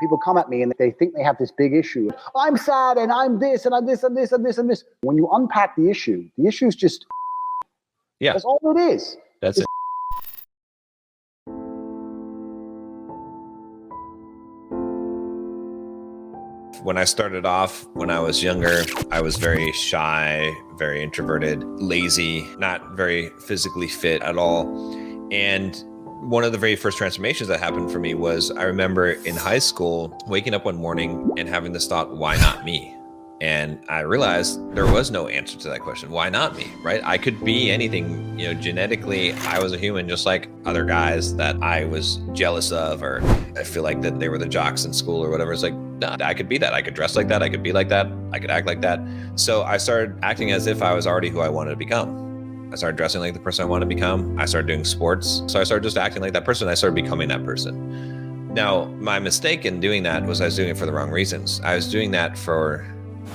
People come at me and they think they have this big issue. I'm sad and I'm this and I'm this and this and this and this. When you unpack the issue is just, that's all it is. That's it. When I started off, when I was younger, I was very shy, very introverted, lazy, not very physically fit at all. And one of the very first transformations that happened for me was, I remember in high school, waking up one morning and having this thought, why not me? And I realized there was no answer to that question. Why not me, right? I could be anything, genetically, I was a human just like other guys that I was jealous of, or I feel like that they were the jocks in school or whatever. It's like, no, I could be that. I could dress like that. I could be like that. I could act like that. So I started acting as if I was already who I wanted to become. I started dressing like the person I wanted to become. I started doing sports. So I started just acting like that person. I started becoming that person. Now, my mistake in doing that was I was doing it for the wrong reasons. I was doing that for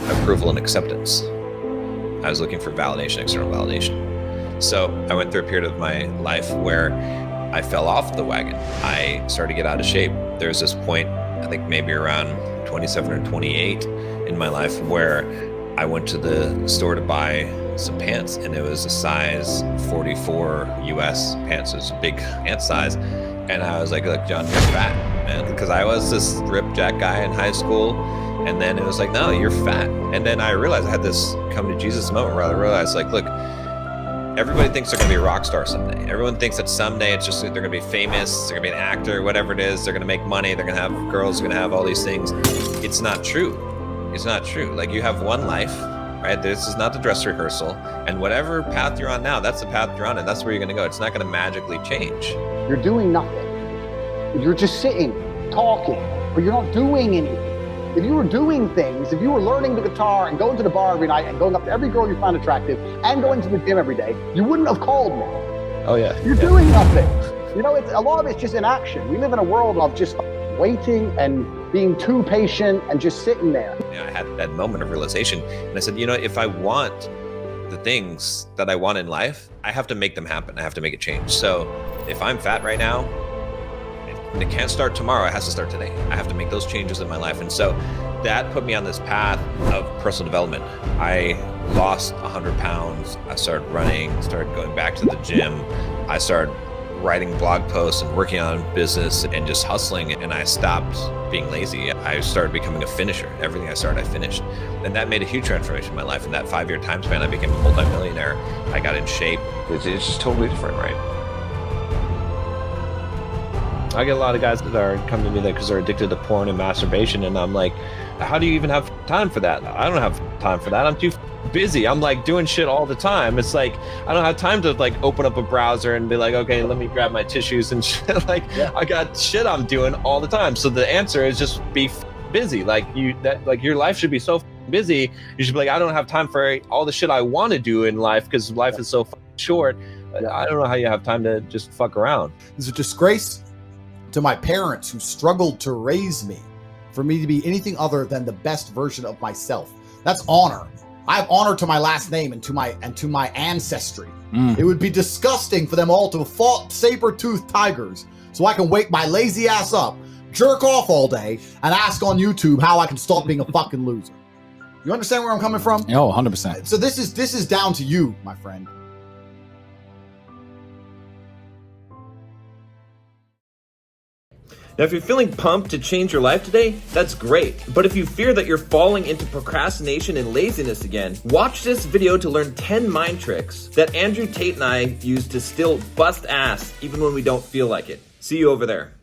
approval and acceptance. I was looking for validation, external validation. So I went through a period of my life where I fell off the wagon. I started to get out of shape. There was this point, I think maybe around 27 or 28 in my life, where I went to the store to buy some pants, and it was a size 44 US pants. It was a big pant size. And I was like, look, John, you're fat, man. Because I was this ripped jack guy in high school. And then it was like, no, you're fat. And then I realized I had this come to Jesus moment where I realized, like, look, everybody thinks they're going to be a rock star someday. Everyone thinks that someday it's just, they're going to be famous, they're going to be an actor, whatever it is. They're going to make money. They're going to have girls, they're going to have all these things. It's not true. It's not true. Like, you have one life, right? This is not the dress rehearsal. And whatever path you're on now, that's the path you're on, and that's where you're going to go. It's not going to magically change. You're doing nothing. You're just sitting, talking, but you're not doing anything. If you were doing things, if you were learning the guitar and going to the bar every night and going up to every girl you found attractive and going to the gym every day, you wouldn't have called me. Oh yeah. You're doing nothing. It's a lot of it's just inaction. We live in a world of just waiting and being too patient and just sitting there. I had that moment of realization, and I said, if I want the things that I want in life, I have to make them happen. I have to make it change. So if I'm fat right now, it can't start tomorrow. It has to start today. I have to make those changes in my life. And so that put me on this path of personal development. I lost 100 pounds. I started running, started going back to the gym. I started writing blog posts and working on business and just hustling. And I stopped being lazy. I started becoming a finisher. Everything I started, I finished. And that made a huge transformation in my life. In that 5-year time span, I became a multimillionaire. I got in shape. It's just totally different, right? I get a lot of guys that are coming to me because they're addicted to porn and masturbation, and I'm like, how do you even have time for that? I don't have time for that. I'm too busy. I'm like doing shit all the time. It's like, I don't have time to like open up a browser and be like, okay, let me grab my tissues and shit. I got shit I'm doing all the time. So the answer is just be busy. Like your life should be so busy. You should be like, I don't have time for all the shit I want to do in life because life is so short. I don't know how you have time to just fuck around. It's a disgrace to my parents who struggled to raise me for me to be anything other than the best version of myself. That's honor. I have honor to my last name and to my ancestry. It would be disgusting for them all to have fought saber-toothed tigers so I can wake my lazy ass up, jerk off all day, and ask on YouTube how I can stop being a fucking loser. You understand where I'm coming from? Oh, 100%. So this is down to you, my friend. Now, if you're feeling pumped to change your life today, that's great. But if you fear that you're falling into procrastination and laziness again, watch this video to learn 10 mind tricks that Andrew Tate and I use to still bust ass even when we don't feel like it. See you over there.